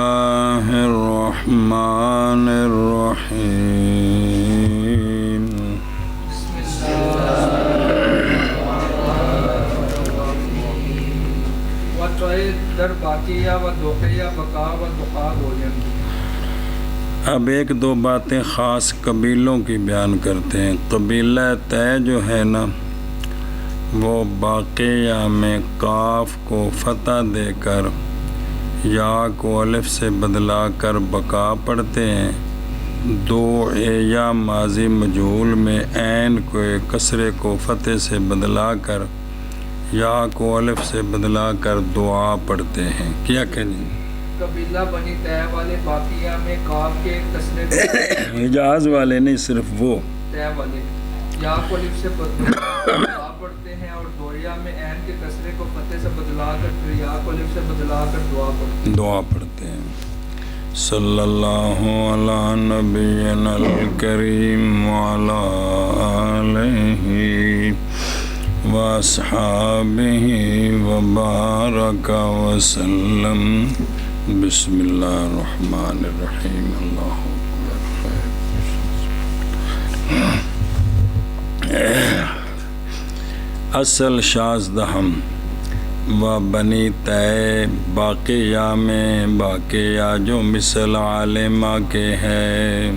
اللہ الرحمن الرحیم اب ایک دو باتیں خاص قبیلوں کی بیان کرتے ہیں۔ قبیلہ طے جو ہے نا، وہ باقیہ میں کاف کو فتح دے کر یا کو الف سے بدلا کر بقا پڑھتے ہیں۔ دو یا ماضی مجہول میں عین کو کسرے کو فتح سے بدلا کر یا کو الف سے بدلا کر دعا پڑھتے ہیں۔ کیا کہیں؟ قبیلہ بنی طے والے باقیہ میں کاف کے کسرے حجاز والے نہیں، صرف وہ طے والے یا کو الف سے بدلا پڑھتے ہیں، اور دویا میں عین کے کسرے کو فتح سے بدلا کر پھر یا کو الف سے بدلا کر دعا پڑھتے ہیں۔ صلی اللہ علی نبینا الکریم وعلی آلہ واصحابہ وبارک وسلم۔ بسم اللہ الرحمن الرحیم۔ اللہ اکبر۔ اصل شاذ دہم و بنی طے باقیہ میں باقیہ جو مثل عالمہ کے ہے،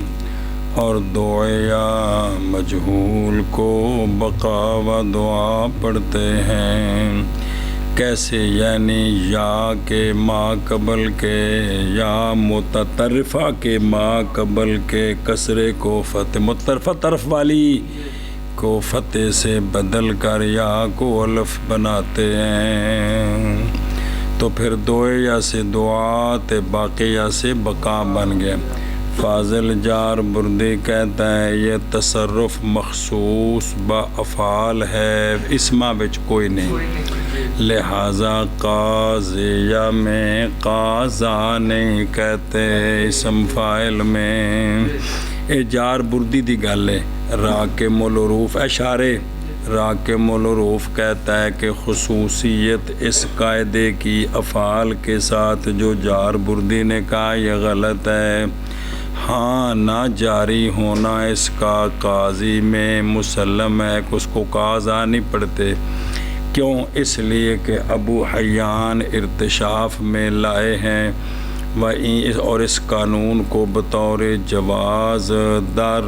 اور دعیا مجہول کو بقا و دعا پڑھتے ہیں۔ کیسے؟ یعنی یا کے ما قبل کے یا متطرفہ کے ما قبل کے کسرے کو فتح، متطرفہ طرف والی کو فتح سے بدل کر یا کو الف بناتے ہیں، تو پھر دویا سے دعا تے باقیہ سے بقا بن گئے۔ فاضل جار بردی کہتا ہے یہ تصرف مخصوص با افعال ہے، اسما بچ کوئی نہیں، لہذا قاضیہ میں قاضا نہیں کہتے اسم فاعل میں۔ اے جار بردی دی گل ہے۔ راکم الحروف اشارے راکم الحروف کہتا ہے کہ خصوصیت اس قاعدے کی افعال کے ساتھ جو جار بردی نے کہا یہ غلط ہے۔ ہاں، نہ جاری ہونا اس کا قاضی میں مسلم ہے کہ اس کو قاضا نہیں پڑھتے۔ کیوں؟ اس لیے کہ ابو حیان ارتشاف میں لائے ہیں اور اس قانون کو بطور جواز در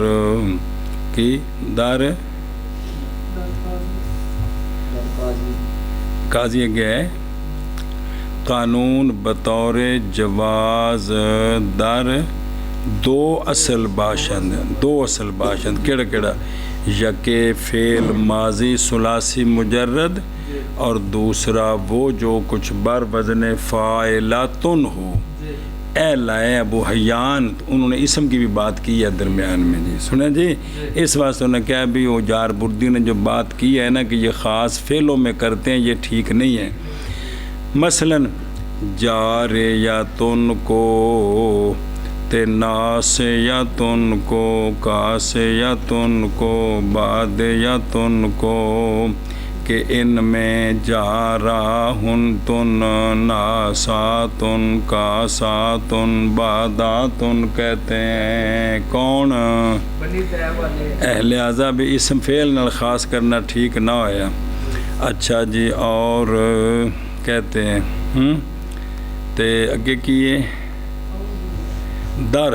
قاضی گئے قانون بطور جواز در دو اصل باشند کیڑا کیڑا؟ یکے فعل ماضی ثلاثی مجرد، اور دوسرا وہ جو کچھ بر وزن فاعلاتن ہو۔ اے لائے ابو حیان، انہوں نے اسم کی بھی بات کی ہے درمیان میں جی، سنیں جی، اس واسطے انہوں نے کہا بھی وہ جار بردی نے جو بات کی ہے نا کہ یہ خاص فعلوں میں کرتے ہیں، یہ ٹھیک نہیں ہے۔ مثلا جار یا تن کو تے ناس یا تن کو، کاس یا تن کو، باد یا تن کو، کہ ان میں جارہن تن، ناساتن، کاساتن، باداتن کہتے ہیں۔ کون؟ لہذا بھی اسم فعل نال خاص کرنا ٹھیک نہ ہویا۔ اچھا جی، اور کہتے ہیں تے اگے کیے در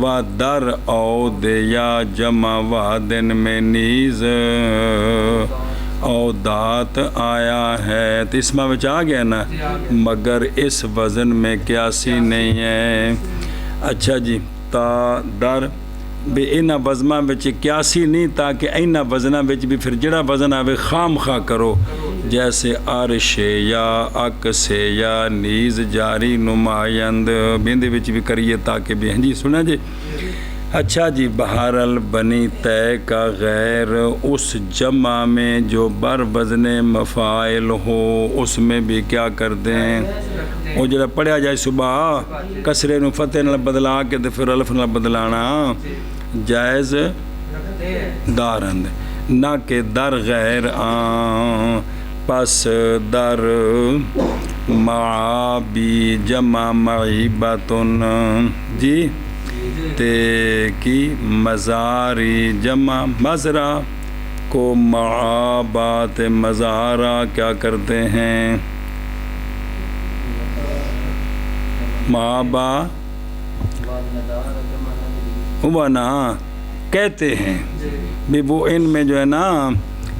و در او دے یا جمع وادن میں نیز او دات آیا ہے، تو اس میں بچ آ گیا نا، مگر اس وزن میں قیاسی نہیں ہے۔ اچھا جی، تا در بھی اینا وزنہ بچ قیاسی نہیں، تاکہ اینا وزنہ بچ بھی پھر جڑا وزن آوے خام خواہ کرو، جیسے عرش یا عکس یا نیز جاری نمائند بیندے بچ بھی کریے تاکہ بھی ہیں جی، سنا جی۔ اچھا جی، بہرحال بنی طے کا غیر اس جمع میں جو بر وزن مفاعل ہو اس میں بھی کیا کر دیں، وہ جڑا پڑھیا جائے صبح کسرے نو فتح نال بدلا کے تو پھر الف نال بدلانا جائز دارند، نہ کہ در غیر پس در معابی جمع معیبتن جی تے کی مزاری جمع مزرا کو معابات مزارہ کیا کرتے ہیں معابا ہوا نا کہتے ہیں بھی وہ ان میں جو ہے نا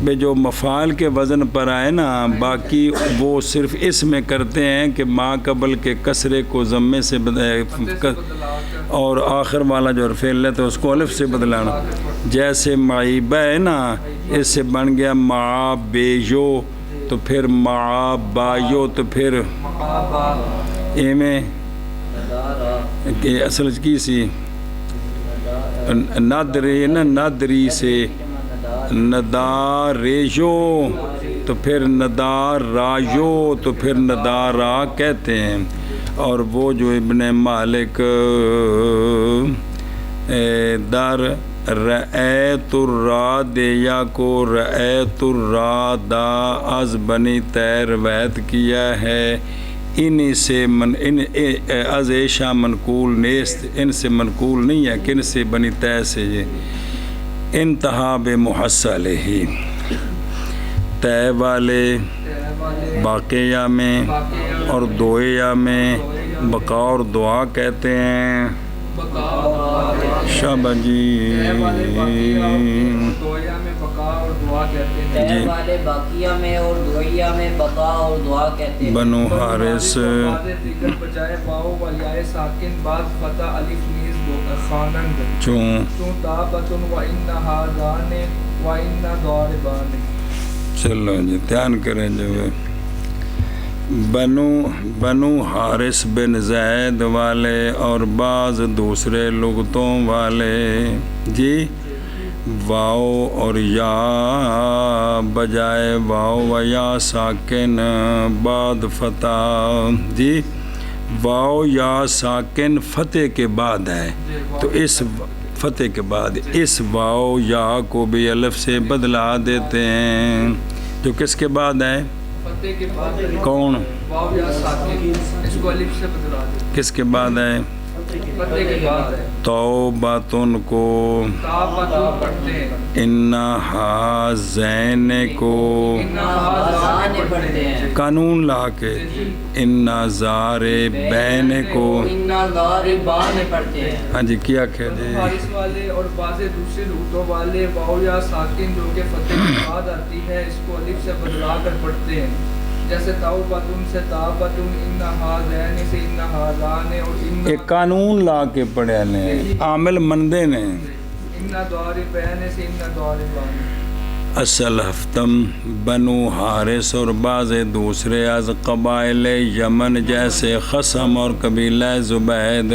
بے جو مفعال کے وزن پر آئے نا باقی وہ صرف اس میں کرتے ہیں کہ ما قبل کے کسرے کو ضمے سے اور آخر والا جو فعل ہے تو اس کو الف سے بدلانا جیسے معیبہ ہے نا اس سے بن گیا معابیو تو پھر معابایو تو پھر اے میں کہ اصل کی سی نادری نا نادری سے نداریجو تو پھر ندار راجو تو پھر ندارا کہتے ہیں اور وہ جو ابن مالک در رأیت الراد یا کو رأیت الرادا از بنی تے روایت کیا ہے انہی سے از ایشا منقول نیست ان سے منقول نہیں ہے کن سے بنی تے سے یہ انتہا بے محصل ہی تے والے باقیہ میں اور دویہ میں بقا اور دعا کہتے ہیں شابہ جی تے والے باقیہ میں اور دویہ میں بقا اور دعا کہتے ہیں بنو حارث دیگر بجائے واو و یائے ساکن بعد فتح الف نیز خانند چون دابتن و ان ہاذان و ان ضاربان چلو جی دھیان کریں جو بنو حارث بن زید والے اور بعض دوسرے لغتوں والے جی واو اور یا بجائے واو و یا ساکن بعد فتح جی واو یا ساکن فتح کے بعد ہے تو اس فتح کے بعد اس واو یا کو بھی الف سے بدلا دیتے ہیں جو کس کے بعد ہے فتح کے بعد کون واو یا ساکن اس کو الف سے بدلا دیں کس کے بعد ہے فتح کے بعد ہے توبتن کو تابتن پڑھتے ہیں انہا زین کو آسان پڑھتے ہیں قانون لا کے انہا زار بین کو انہا ضاربان پڑھتے ہیں ہاں جی کیا کہہ جی حارث والے اور بعض دوسرے لغتوں والے واو یا ساکن جو کہ فتح کے بعد آتی ہے اس کو الف سے بدلا کر پڑھتے ہیں جیسے توبتن سے تابتن ان ہاذین سے ان ہاذان اور ان ایک قانون لا کے پڑھے نے عامل مندے نے ان ضاربین سے ان ضاربان اصل ہفتم بنو حارث اور بعض دوسرے از قبائل یمن جیسے خصم اور قبیلہ زبید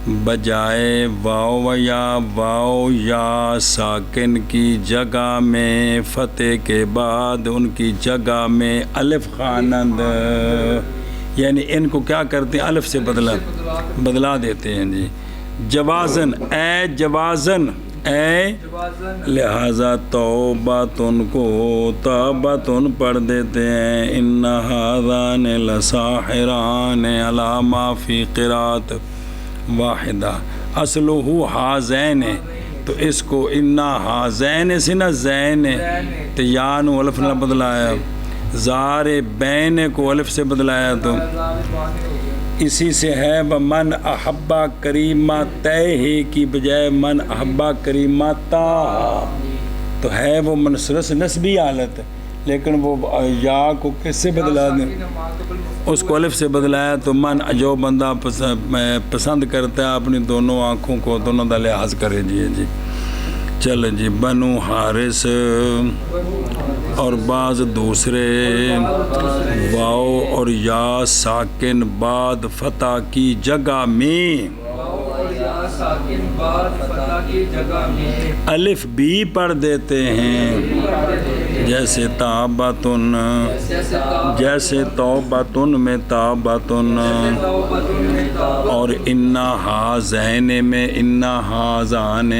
بجائے واو یا ساکن کی جگہ میں فتح کے بعد ان کی جگہ میں الف خوانند یعنی ان کو کیا کرتے ہیں الف سے بدلا دیتے ہیں جی جوازن اے لہذا توبتن کو توبتن پڑھ دیتے ہیں ان ہذان لساحران علی ما فی قرات واحدہ اصلہ حاضین تو اس کو انا حاضین سے نہ زین تو یا نو الف نہ بدلایا زار بین کو الف سے بدلایا تو اسی سے ہے من احبا کریمہ تے کی بجائے من احبا کریمہ تا تو ہے وہ منصرس نسبی حالت لیکن وہ یا کو کس سے بدلا دیں اس کو الف سے بدلایا تو من جو بندہ پسند کرتا ہے اپنی دونوں آنکھوں کو دونوں دا لحاظ کرے جی چل جی بنو حارث اور بعض دوسرے واو اور یا ساکن بعد فتح کی جگہ میں الف بھی پڑھ دیتے ہیں جیسے تابتن جیسے توبتن میں تابتن اور انا ہازین میں انا ہازان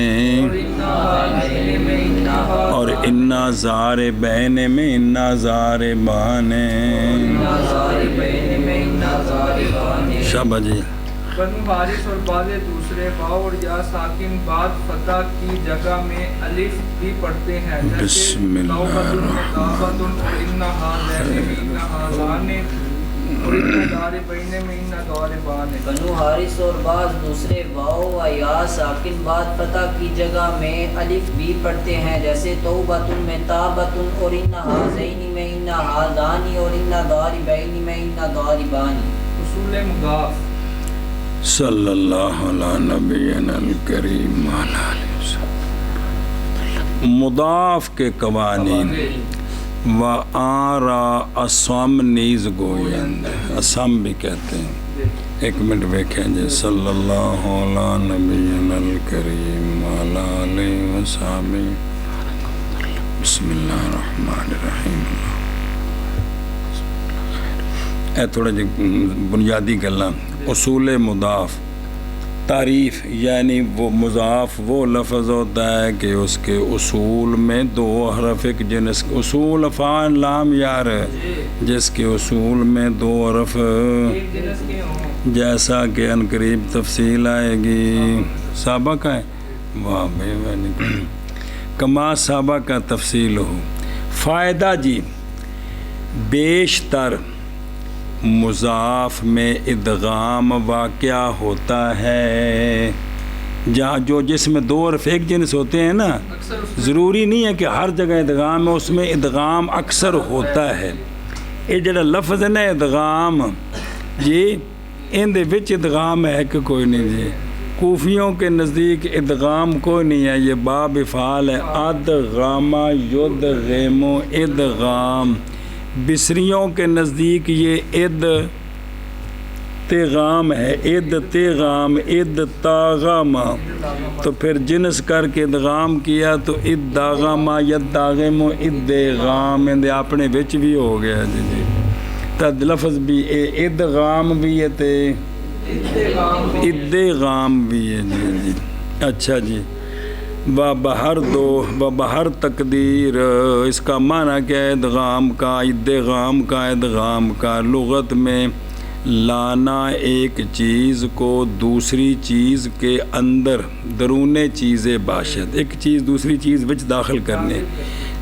اور انا زاربین میں انا زاربان شاباش جی بنو حارث اور بعض دوسرے واو اور یا ساکن بعد فتح کی جگہ میں الف بھی پڑھتے ہیں جیسے بسم اللہ توبۃ تابۃ اور ان ہذین میں ان ہذان اور ان داربین میں ان داربان بنو حارث اور بعض دوسرے واو و یا ساکن بعد فتح کی جگہ میں الف بھی پڑھتے ہیں جیسے توبۃ میں تابۃ اور ان ہذین میں ان ہذان اور ان داربین میں ان داربان اصول مضاف صلی اللہ علیہ نبینا الکریم وعلی آلہ وسلم مضاف کے قوانین و آرا اسم نیز گویند اسم بھی کہتے ہیں ایک منٹ دیکھیں جی صلی اللہ علیہ نبینا الکریم وعلی آلہ وسلم بسم اللہ الرحمن الرحیم اے تھوڑا جی بنیادی گلاں اصول مضاف تعریف یعنی وہ مضاف وہ لفظ ہوتا ہے کہ اس کے اصول میں دو حرف ایک جنس اصول افعال لام یار جس کے اصول میں دو حرف ایک جنس کے ہوں جیسا کہ ان قریب تفصیل آئے گی سابق ہے واہ بے کما سابق کا تفصیل ہو فائدہ جی بیشتر مضاف میں ادغام واقع ہوتا ہے جہاں جو جس میں دو حرف ایک جنس ہوتے ہیں نا ضروری نہیں ہے کہ ہر جگہ ادغام ہے اس میں ادغام اکثر ہوتا ہے یہ جڑا لفظ ہے نا ادغام جی ان دے وچ ادغام ہے کہ کوئی نہیں جی کوفیوں کے نزدیک ادغام کوئی نہیں ہے یہ باب افعال ہے ادغامہ یدغم ادغام بصریوں کے نزدیک یہ اد تیغام ہے اد تیغام اد تاغامہ تو پھر جنس کر کے ادغام کیا تو اد داغامہ ید داغم اد دیغام اپنے وچ بھی ہو گیا جی جی تد لفظ بھی ادغام بھی ہے تے ادغام بھی ہے جی جی اچھا جی بہر دو بہر تقدیر اس کا معنی کیا ہے ادغام کا ادغام کا ادغام کا لغت میں لانا ایک چیز کو دوسری چیز کے اندر درون چیز باشد ایک چیز دوسری چیز وچ داخل کرنے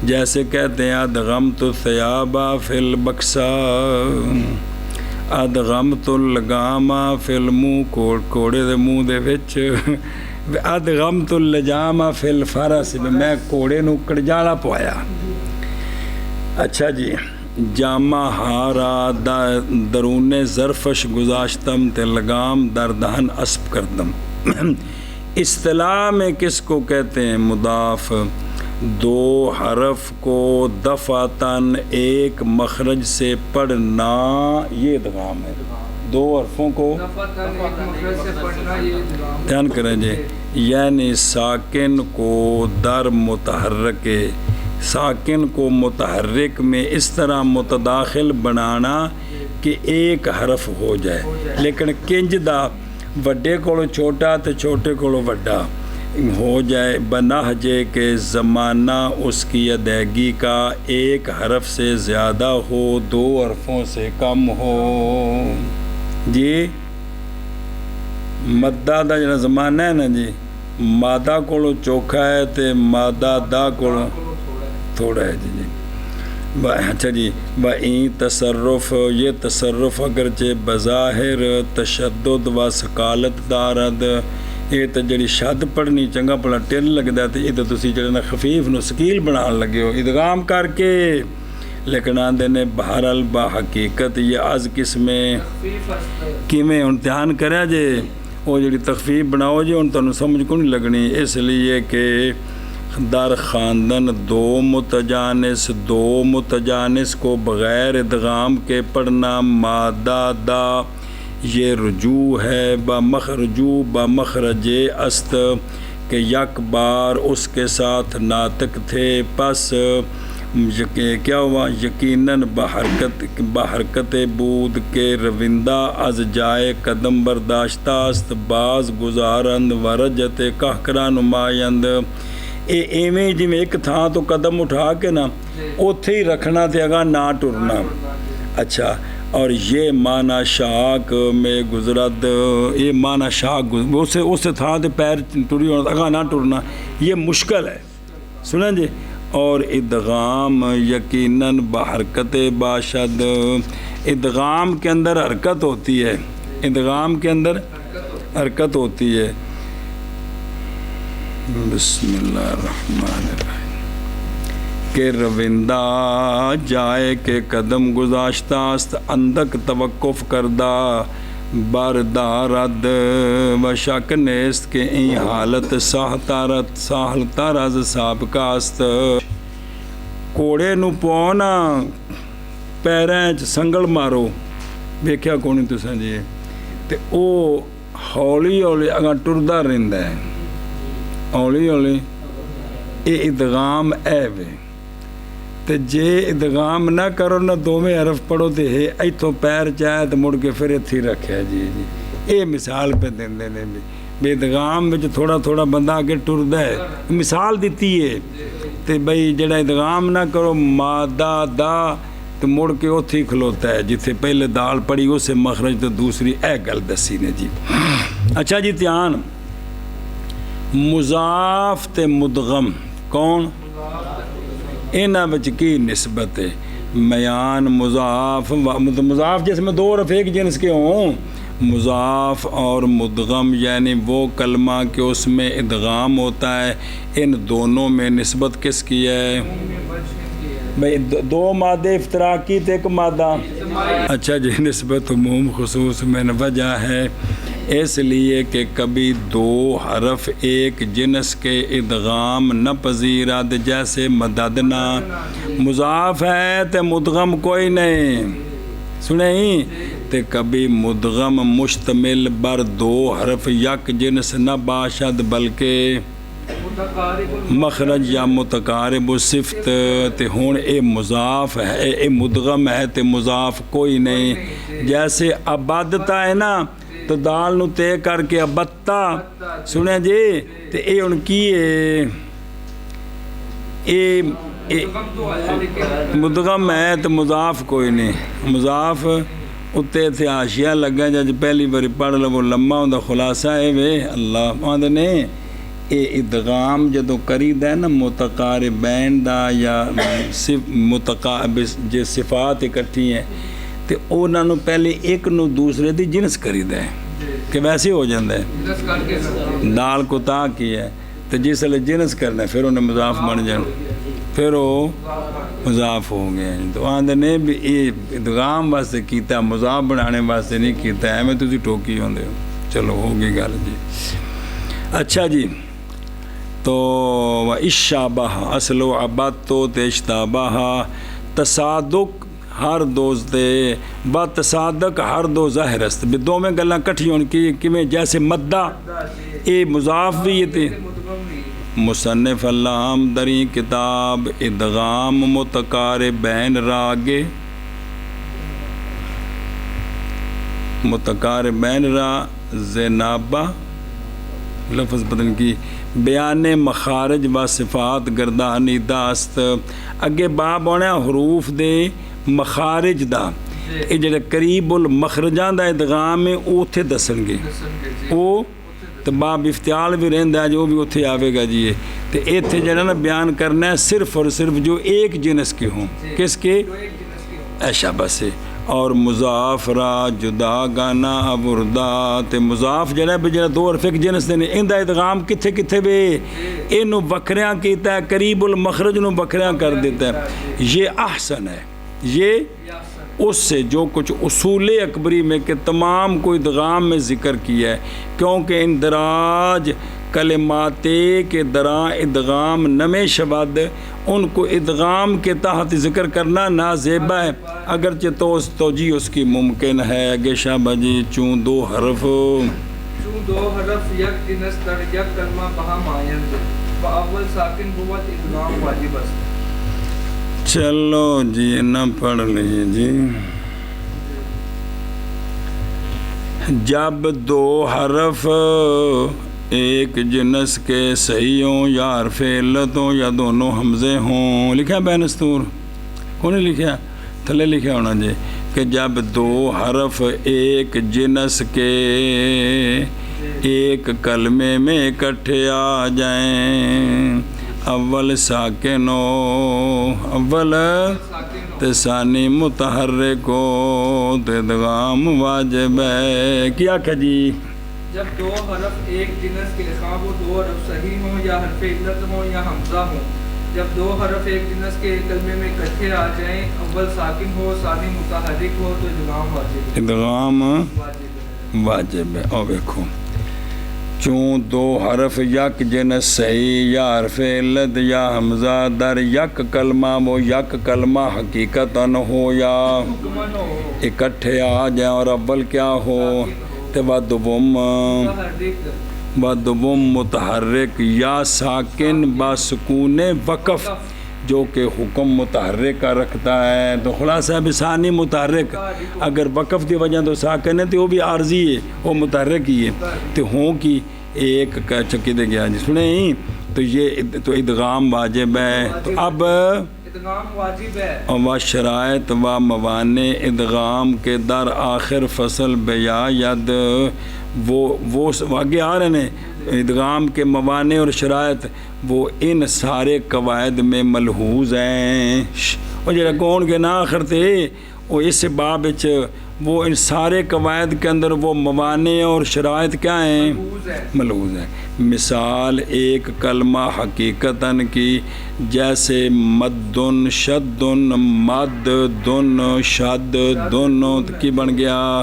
جیسے کہتے ہیں ادغمت الثیابا فی البکسا ادغمت اللگاما فی المنہ کوڑے دے منہ دے وچ ادغمت اللجام فی الفرس میں کوڑے نو کڑجالا پوایا اچھا جی جامہ ہارا درون ظرفش گزاشتم تے لگام در دہن اسب کردم اصطلاح میں کس کو کہتے ہیں مضاف دو حرف کو دفعتاً ایک مخرج سے پڑھنا یہ ادغام ہے دو حرفوں کو دھیان کریں جی یعنی ساکن کو در متحرک ساکن کو متحرک میں اس طرح متداخل بنانا کہ ایک حرف ہو جائے لیکن کنج دا وڈے کولو چھوٹا تو چھوٹے کولو وڈا ہو جائے بنہجے کہ زمانہ اس کی ادائیگی کا ایک حرف سے زیادہ ہو دو حرفوں سے کم ہو جی مدہ دا جنا زمانہ ہے نا جی مادہ کولو چوکھا ہے تے مادہ دا کولو تھوڑا ہے جی اچھا جی بَإِن تصرف یہ تصرف اگرچہ بظاہر تشدد و ثقالت دارد یہ تو جڑی شد پڑھنی چنگا پڑھا ٹل لگتا ہے یہ تو تسی جڑے نا خفیف نو سکیل بنان لگے ہو ادغام کر کے لیکن آندے نے بہرحال با حقیقت یہ از قسمیں کیویں امتحان کریا جے وہ جڑی تخفیف بناؤ جے ان تانوں سمجھ کو نہیں لگنی اس لیے کہ در خواندن دو متجانس کو بغیر ادغام کے پڑھنا مادہ دا یہ رجوع ہے بمخرج است کہ یک بار اس کے ساتھ ناطق تھے پس کیا ہوا؟ یقیناً بحرکت بود کے روندہ از جائے قدم برداشتہ است، باز گزارند ورجت کہکرا نمائند۔ ایویں جی میں ایک تھان تو قدم اٹھا کے نا اوتھے ہی رکھنا تے اگاں نہ ٹرنا۔ اچھا، اور یہ معنی شاک میں گزرد، یہ معنی شاک اس تھان تے پیر ٹری ہونا اگاں نہ ٹرنا، یہ مشکل ہے، سنیں جی۔ اور ادغام یقیناً بحرکت باشد، ادغام کے اندر حرکت ہوتی ہے، ادغام کے اندر حرکت ہوتی ہے۔ بسم اللہ الرحمن الرحیم۔ کہ روندہ جائے کے قدم گذاشتہ است، اندک توقف کردہ بردارد و شک نیست کہ این حالت ساہل تارز سابقہ است۔ کوڑے نو پونا پیریں چ سنگل مارو، ویکھیا کونی تساں جی، تے او ہولی ہولی اگاں ٹردا رہندا ہے، ہولی ہولی۔ اے ادغام اے وے، تے جے ادغام نہ کرو نہ دوویں حرف پڑھو تے ایتھوں پیر چاہے تے مڑ کے پھر ایتھے رکھیا جی۔ اے مثال پہ دیندے نے بھی ادغام وچ تھوڑا تھوڑا بندہ اگے ٹردا ہے، مثال دیتی ہے تے بھئی جڑا ادغام نہ کرو مادہ دا تو مڑ کے اوتھے ہی کھلوتا ہے جتھے پہلے دال پڑی اسے مخرج تو دوسری اے گل دسی نے جی۔ اچھا جی دھیان، مضاف تے مدغم کون؟ انہاں وچ کی نسبت ہے؟ میان مضاف مضاف جس میں دو حرف ایک جنس کے ہوں، مضاف اور مدغم یعنی وہ کلمہ کہ اس میں ادغام ہوتا ہے، ان دونوں میں نسبت کس کی ہے؟ بھئی دو مادے افتراقی تے ایک مادہ، اچھا جی نسبت عموم خصوص میں وجہ ہے اس لیے کہ کبھی دو حرف ایک جنس کے ادغام نہ پذیرد، جیسے مددنا مضاف ہے تے مدغم کوئی نہیں، سنیں تے کبھی مدغم مشتمل بر دو حرف یک جنس نہ باشد بلکہ مخرج یا متقارب صفت، تے ہون اے مضاف ہے، اے مدغم ہے تے مضاف کوئی نہیں۔ جیسے ابدتا ہے نا تو دال نو تے کر کے ابتا، سنیں جی تے اے ان کی اے مدغم ہے تو مضاف کوئی نہیں، مضاف اتے تھے حاشیہ لگا جج پہلی باری پڑھ لو وہ لمبا ہوں دا خلاصہ ہے وے اللہ آدھے نے اے ادغام جدو کرید ہے نا متقاربین دا یا جے صفات اکٹھی ہیں تے اونا نو پہلے ایک نو دوسرے دی جنس کرید ہے کہ ویسے ہو جاندہ ہے، دال کو تا کی ہے تو جس لئے جنس کرنا ہے پھر انہیں مضاف بن جائیں، پھر وہ مضاف ہو گئے ہیں۔ تو آندھے نے بھی ادغام واسطے کیتا ہے، مضاف بنانے واسطے نہیں کیتا ہے، میں تو اسی ٹوکی ہوندے ہوں، چلو ہوگی گال جی۔ اچھا جی تو وَإِشَّابَهَ اصل و عبد تو تشتابہ تصادق ہر دوز دے با تصادق ہر دو ظاہر است، بھی دو میں گلہ کٹھی ہون کی کیویں جیسے مدہ اے مضاف بھی یہ تھے۔ مصنف اللہ دری کتاب ادغام متقاربین راگے متقاربین را زینابہ لفظ بدن کی بیان مخارج و صفات گردانی داست، اگے باب ہونا حروف دے مخارج دا یہ جڑے قریب المخرجاں دا ادغام ہے وہ اتھے دسن گے، وہ تو باب افتعال بھی رہندا ہے جو بھی اتھے آوے گا جی، تو اتھے جڑا نا بیان کرنا ہے صرف اور صرف جو ایک جنس کے ہوں، کس کے؟ ایشا بس، اور مضاف را جدا گانا ابردا تے مضاف جڑا ہے جڑا دو حرف ایک جنس دینے ان دا ادغام کتھے کتھے بے انہوں بکھریاں کیتا ہے، قریب المخرج نو بکھریاں کر دیتا ہے، یہ احسن ہے، یہ اس سے جو کچھ اصول اکبری میں کہ تمام کو ادغام میں ذکر کیا ہے، کیونکہ اندراج کلمات کے درا ادغام نمے شبد ان کو ادغام کے تحت ذکر کرنا نازیبہ ہے، اگرچہ توجیہ اس کی ممکن ہے۔ اگے شاہ جی چون دو حرف یک جنس در یک کلمہ بہم آیند با اول ساکن بوت ادغام واجب است۔ چلو جی نہ پڑھ لیجیے جی. جب دو حرف ایک جنس کے صحیح ہوں یا حرف علت ہوں یا دونوں حمزے ہوں. لکھا بین استور کون نہیں لکھا؟ تھلے لکھا ہونا جی کہ جب دو حرف ایک جنس کے ایک کلمے میں اکٹھے آ جائیں، اول ساکن ہو، اول ثانی متحرک ہو تو ادغام واجب ہے. کیا کہ جی جب دو حرف ایک جنس کے خواہ وہ دو حرف صحیح ہوں یا حرف علت ہوں یا حمزہ ہوں، جب دو حرف ایک جنس کے کلمے میں اکٹھے آ جائیں، اول ساکن ہو ثانی متحرک ہو تو ادغام واجب ہے. ادغام واجب ہے. اور دیکھو چون دو حرف یک جنس صحیح یا حرف علت یا حمزہ در یک کلمہ وہ یک کلمہ حقیقتاً ہو یا حکمن ہو اکٹھے آ جائیں اور اول کیا ہو تو دوم متحرک یا ساکن بسکون وقف جو کہ حکم متحرک کا رکھتا ہے. تو خلاصہ ہے ثانی متحرک اگر وقف دی وجہ تو ساکن ہے تو وہ بھی عارضی ہے، وہ متحرک ہی ہے. تو ہوں کی ایک چکی دے گیا جی سنیں تو یہ تو ادغام واجب ہے. تو اب ادغام واجب ہے. و شرائط و موانع ادغام کے در آخر فصل بیا ید وہ آگے آ رہے ہیں. ادغام کے موانع اور شرائط وہ ان سارے قواعد میں ملحوظ ہیں. اور جڑا کون کے نا آخر تھے وہ اس باب وہ ان سارے قواعد کے اندر وہ موانع اور شرائط کیا ہیں؟ ملحوظ ہیں. مثال ایک کلمہ حقیقتاً کی جیسے مدن شدن مد دن شد دن کی بن گیا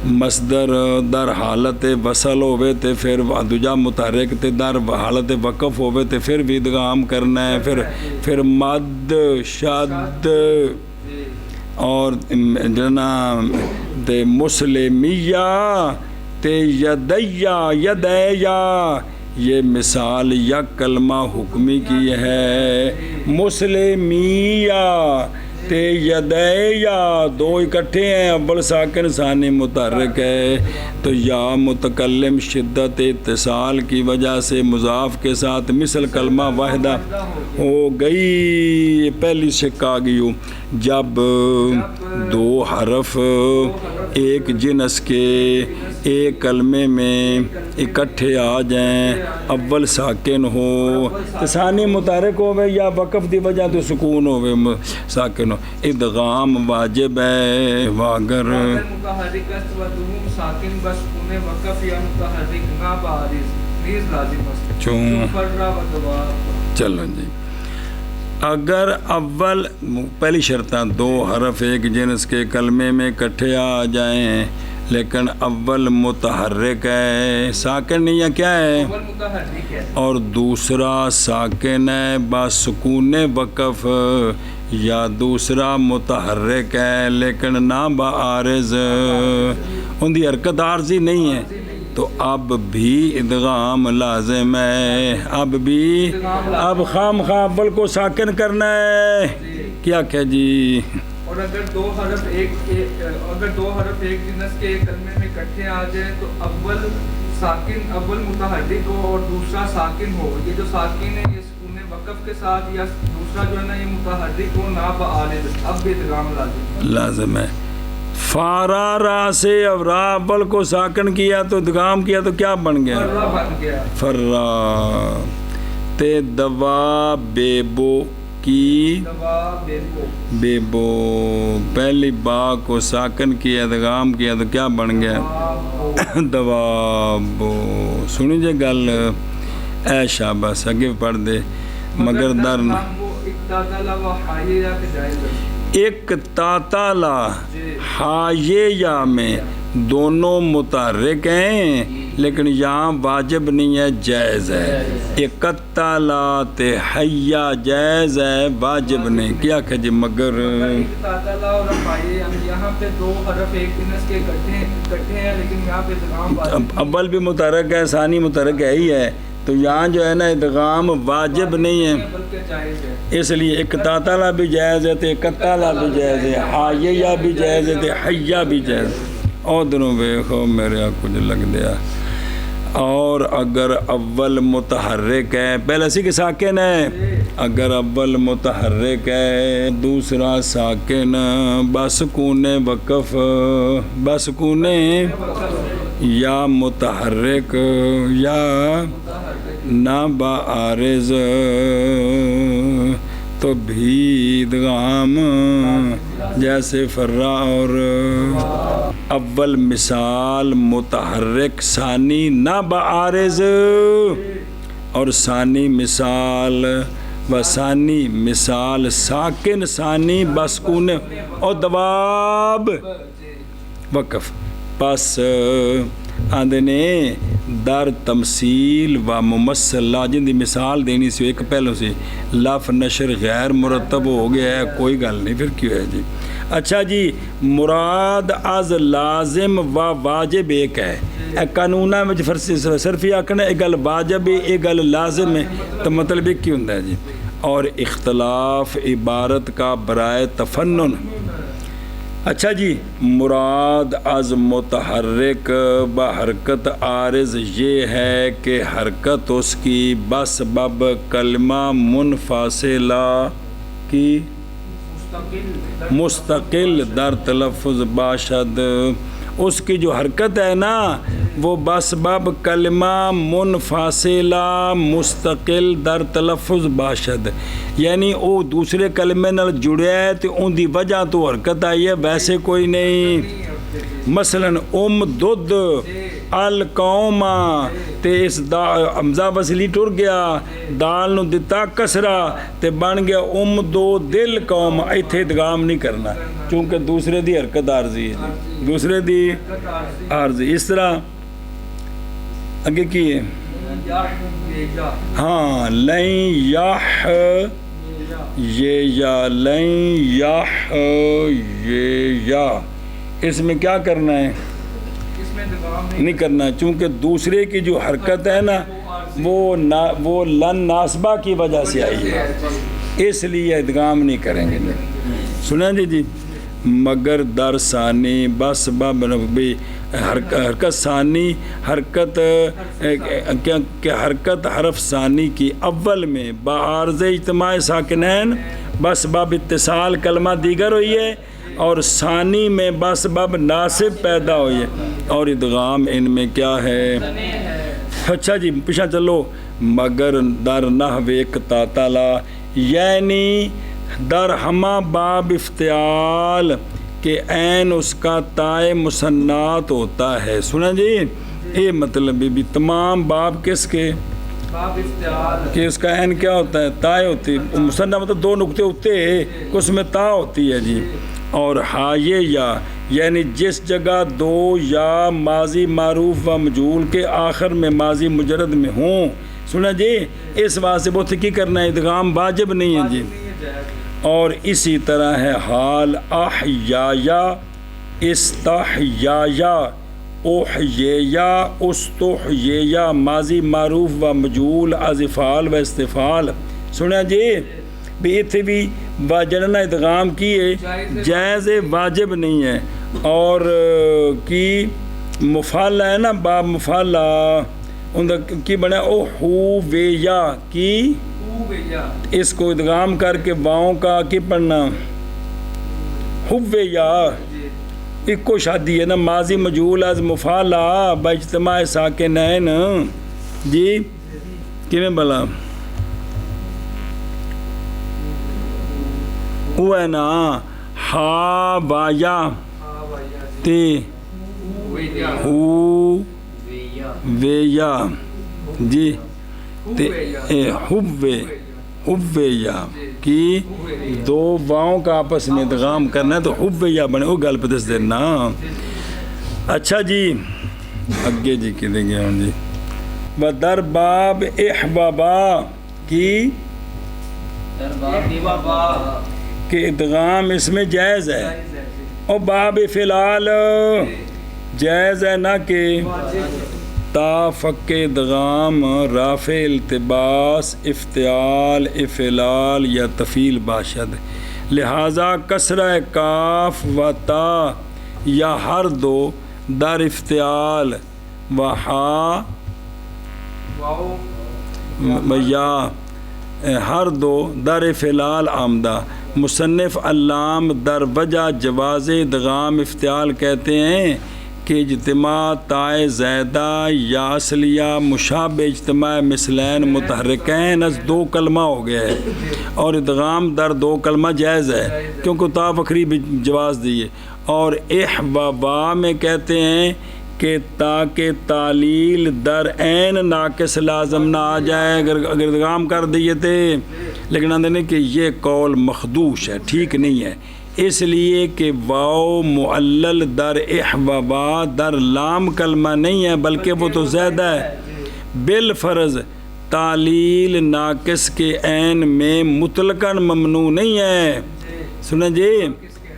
مصدر در حالت وصل ہوئے تے پھر دوجا متحرک تے در حالت وقف ہوئے تے پھر بھی ادغام کرنا ہے. پھر مد شد اور جناب تے مسلمیہ تے یدیا یدیا یہ مثال یک کلمہ حکمی کی ہے. مسلمیہ تے یدیا دو اکٹھے ہیں، اول ساکن ثانی متحرک ہے. تو یا متکلم شدت اتصال کی وجہ سے مضاف کے ساتھ مثل کلمہ واحدہ ہو گئی. پہلی شک آ گئی ہو جب دو حرف ایک جنس کے ایک کلمے میں اکٹھے آ جائیں، اول ساکن ہو ثانی متحرک ہوئے یا وقف دی وجہ تو سکون ہوئے ساکن ہو ادغام واجب ہے. واگر متحرک است و دوم ساکن بس انہیں وقف یا متحرک نہ بارز نیز لازم است چون فرا و دواب. چلو جی اگر اول پہلی شرطاں دو حرف ایک جنس کے کلمے میں اکٹھے آ جائیں لیکن اول متحرک ہے ساکن نہیں ہے کیا ہے اول متحرک ہے اور دوسرا ساکن ہے بسکون وقف یا دوسرا متحرک ہے لیکن نہ بعارض ان دی حرکت عارضی نہیں ہے تو اب بھی ادغام لازم ہے. اب خام اول کو ساکن کرنا ہے. کیا کہ جی اور اگر دو حرف ایک جنس کے ایک کلمے میں اکٹھے آ جائیں تو اول متحرک ہو اور دوسرا ساکن ہو. یہ جو ساکن ہے یہ سکون وقف کے ساتھ یا دوسرا جو ہے نا یہ متحرک ہو نہ بعارض اب بھی ادغام لازم ہے. فارا را سے اب را اول کو ساکن کیا تو ادغام کیا تو کیا بن گیا فرا تے دوا بیبو کی بیبو پہلی با کو ساکن کیا ادغام کیا تو کیا بن گیا دوابو. سنی جے گل اے شاباش اگے پڑھ دے مگر در ایک تاتالا ہائے یا میں دونوں متحرک ہیں لیکن یہاں واجب نہیں ہے جائز ہے. ایک تالا تے حیا جائز ہے واجب نہیں. کیا کہ جی مگر تاتالا اور ہائے یہاں پہ دو حرف ایک جنس کے اکٹھے ہیں لیکن یہاں پہ ادغام اول بھی متحرک ہے ثانی متحرک ہے ہی ہے تو یہاں جو ہے نا ادغام واجب نہیں ہے، بلکہ جائز ہے۔ اس لیے ایک تاتالا بھی جائز ہے، ایک کتالا بھی جائز ہے، حایہ بھی جائز ہے، حیا بھی جائز ہے۔ اور دنوں ویکھو میرے کچھ لگ دیا۔ اور اگر اول متحرک ہے، پہلے سی کہ ساکن ہے، اگر اول متحرک ہے دوسرا ساکن بسکون وقف، بسکون یا متحرک یا نابعارض تو بھی ادغام جیسے فرا اور اول مثال متحرک ثانی نابعارض اور ثانی مثال و ثانی مثال ساکن ثانی بسکون اور دواب وقف۔ پس آندنے در تمثیل و ممثل لا جن دی مثال دینی سی ایک پہلو سے لف نشر غیر مرتب ہو گیا ہے، کوئی گل نہیں، پھر کیوں ہے جی؟ اچھا جی، مراد از لازم و واجب ایک ہے، اے قانونہ میں صرفی آکھنا ایک گل واجب ہے ایک گل لازم ہے، تو مطلب ایک کیوں ہوتا ہے جی؟ اور اختلاف عبارت کا برائے تفنن۔ اچھا جی، مراد از متحرک بحرکت عارض یہ ہے کہ حرکت اس کی بسبب کلمہ منفاصلہ کی مستقل در تلفظ باشد، اس کی جو حرکت ہے نا وہ بسبب کلمہ منفاصلہ مستقل در تلفظ باشد، یعنی وہ دوسرے کلمے نال جڑیا ہے تو ان دی وجہ تو حرکت آئی ہے، ویسے کوئی نہیں۔ مثلا دودھ القوما تے اس حمزہ وصلی ٹر گیا، دال نو دتا کسرا تے بن گیا دو دل قوم، ایتھے ادغام نہیں کرنا چونکہ دوسرے دی حرکت عارضی ہے، دوسرے دی عارضی۔ اس طرح اگے کی ہے ہاں لین یح یہ یا لین یح یہ یا، اس میں کیا کرنا ہے؟ نہیں کرنا، چونکہ دوسرے کی جو حرکت ہے نا وہ لن ناسبہ کی وجہ سے آئی ہے، اس لیے ادغام نہیں کریں گے۔ سنیں جی، مگر در ثانی بس بھی حرکت ثانی حرکت کہ حرکت حرف ثانی کی اول میں بعارض اجتماع ساکنین بس باب اتصال کلمہ دیگر ہوئی ہے، اور ثانی میں بس باب ناصب پیدا ہوئی ہے، اور ادغام ان میں کیا ہے؟ اچھا جی پیچھا چلو، مگر در نحو اقتتلا یعنی در ہما باب افتعال کہ عین اس کا تائے مسنات ہوتا ہے۔ سنیں جی، یہ مطلب بھی تمام باب کس کے؟ باب افتعال کہ اس کا عین کیا ہوتا ہے؟ تائے ہوتی ہے، مسنہ مطلب دو نقطے ہوتے ہیں، اس میں تا ہوتی ہے جی۔ اور حایہ یا یعنی جس جگہ دو یا ماضی معروف و مجہول کے آخر میں ماضی مجرد میں ہوں، سنیں جی، اس واسطے بہت کی کرنا ہے، ادغام واجب نہیں ہے جی۔ اور اسی طرح ہے حال احیایا استحیایا احییا استحییا ماضی معروف و مجہول از افعال و استفعال۔ سنیں جی بھی اتنے بھی جننا ادغام کیے جائز واجب نہیں ہے، اور کی مفعلہ ہے نا باب مفعلہ ان کی بنا او ہو وے یا کی، اس کو ادغام کر کے واؤں کا کی پڑھنا ہوے یا، ایک کو شادی ہے نا ماضی مجہول از مفعلہ با اجتماع ساکنین جی، کیویں بلا وہ ہے نا ہا وایا تے ہو ویا جی تے ہوے یا کی دو واؤں کا آپس میں ادغام کرنا ہے تو ہوے یا بنے، وہ گل پہ دس دینا۔ اچھا جی اگے جی کہ دیں گے ہوں جی، و در باب احبابا کی کہ ادغام اس میں جائز ہے، اور باب فی الحال جائز ہے نہ کہ تا فک ادغام رافع التباس افتعال افعلال یا تفیل باشد، لہذا کسرہ کاف و تا یا ہر دو در افتعال و ہا و یا ہر دو در فعلال آمدہ، مصنف علام در وجہ جواز ادغام افتعال کہتے ہیں کہ اجتماع تائے زیدہ یا اصلیہ مشابہ اجتماع مثلین متحرکین از دو کلمہ ہو گیا ہے، اور ادغام در دو کلمہ جائز ہے کیونکہ تا فخری بھی جواز دیے، اور اح و با میں کہتے ہیں کہ تاکہ تعلیل در عین ناقص لازم نہ آ جائے اگر ادغام کر دیے تھے، لیکن اندر کہ یہ قول مخدوش ہے، ٹھیک نہیں ہے، اس لیے کہ واو معلل در اح و با در لام کلمہ نہیں ہے بلکہ وہ تو زیادہ ہے، بالفرض تعلیل ناقص کے عین میں مطلقاً ممنوع نہیں ہے، سنیں جی،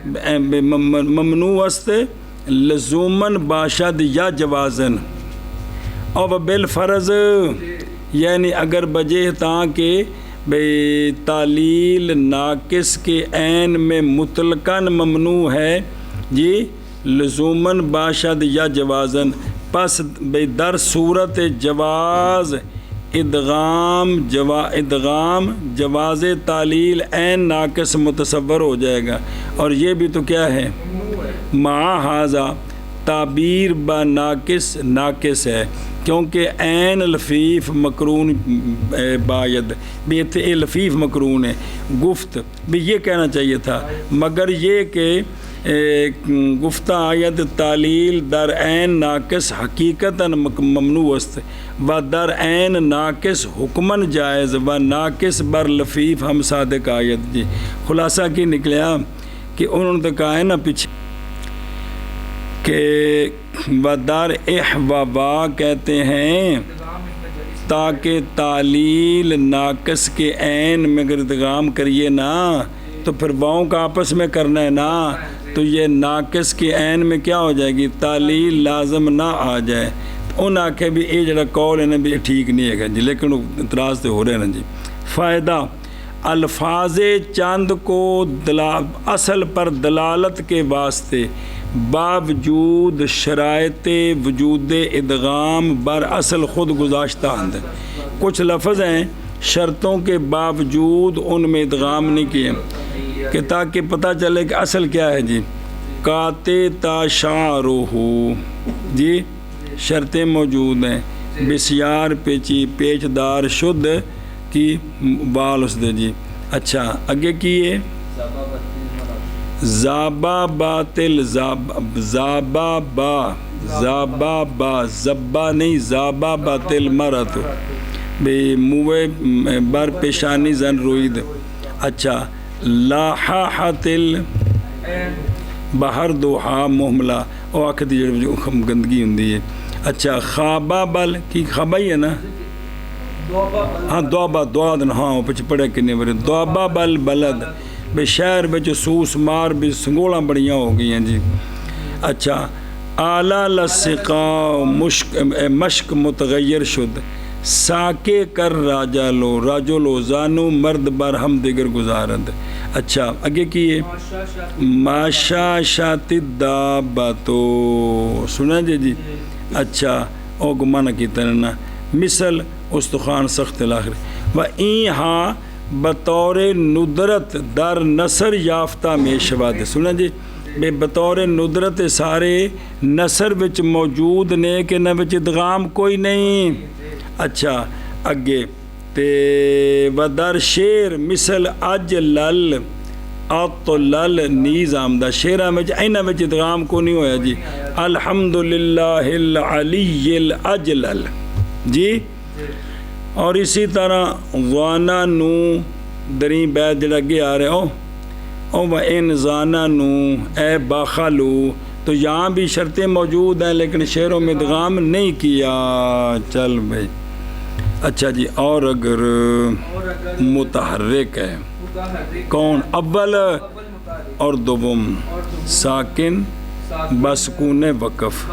ممنوع است لزوماً باشد یا جوازن، اور بالفرض یعنی اگر بجے تاں کہ بے تعلیل ناقص کے عین میں مطلقاً ممنوع ہے جی، لزوماً باشد یا جوازن، پس بے در صورت جواز ادغام جواز تعلیل عین ناقص متصور ہو جائے گا، اور یہ بھی تو کیا ہے مع ھذا تعبیر با ناقص ہے، کیونکہ عین لفیف مقرون باید بھی اتنے لفیف مقرون ہے، گفت بھی یہ کہنا چاہیے تھا، مگر یہ کہ گفتہ آیت تعلیل در عین ناقص حقیقتاً ممنوع است و در عین ناقص حکماً جائز و ناقص بر لفیف ہم صادق آیت جی، خلاصہ کی نکلیا کہ انہوں نے تو کہا ہے نا پیچھے کہ ودار اح و با کہتے ہیں تاکہ تعلیل ناقص کے عین میں اگر ادغام کریے نا تو پھر واؤں کا آپس میں کرنا ہے نا، تو یہ ناقص کے عین میں کیا ہو جائے گی تعلیل لازم نہ آ جائے، ان آکھے بھی یہ جڑا قول ہے نا بھی ٹھیک نہیں ہے گا جی، لیکن اعتراض تو ہو رہے ہیں نا جی۔ فائدہ الفاظ چند کو اصل پر دلالت کے واسطے باوجود شرائط وجود ادغام بر اصل خود گزاشتہ اند، کچھ لفظ ہیں شرطوں کے باوجود ان میں ادغام نہیں کیے کہ تاکہ پتہ چلے کہ اصل کیا ہے جی، کاتے تا شعرہ جی، شرطیں موجود ہیں، بسیار پیچی پیچدار شد کی بال اس دے جی، اچھا آگے کیے زابا باطل زابا با زبا نہیں زابا باطل مرت بے موے بر پیشانی زن روید، اچھا لاحاحتل بہر دوحا محملہ او آکھ دی جو گندگی ہوندی ہے، اچھا خوابا بل کی خوابا ہی ہے نا، ہاں دوابا دوادن ہاں پچھ پڑھے کنے برے دوابا بل بلد بے شہر بچ سوس مار بھی سنگوڑاں بڑیاں ہو گئی ہیں جی، اچھا آلہ لسقا مشک متغیر شد ساکے کر راجو لو زانو مرد بر ہم دیگر گزارد، اچھا آگے کیے ماشا شاتی داباتو سنا جی، اچھا او گمانہ کی تننا مثل استخوان سخت الاخر و این ہاں بطور ندرت در نصر یافتہ میں شواد، سنا جی بے بطور ندرت سارے نصر وچ موجود نے کہ نہ وچ ادغام کوئی نہیں، اچھا اگے تے و در شیر مثل اجلل اطلل نیز آمدہ شیرہ وچ اینہ وچ ادغام کو نہیں ہویا جی، الحمدللہ العلی الاجلل جی، اور اسی طرح غانا نو دریں بیت جڑا گے آ رہے او و ان زانا نو اے باخلو، تو یہاں بھی شرطیں موجود ہیں لیکن شعروں میں ادغام نہیں کیا، چل بھائی اچھا جی، اور اگر متحرک ہے کون اول اور دوم ساکن بسکون وقف،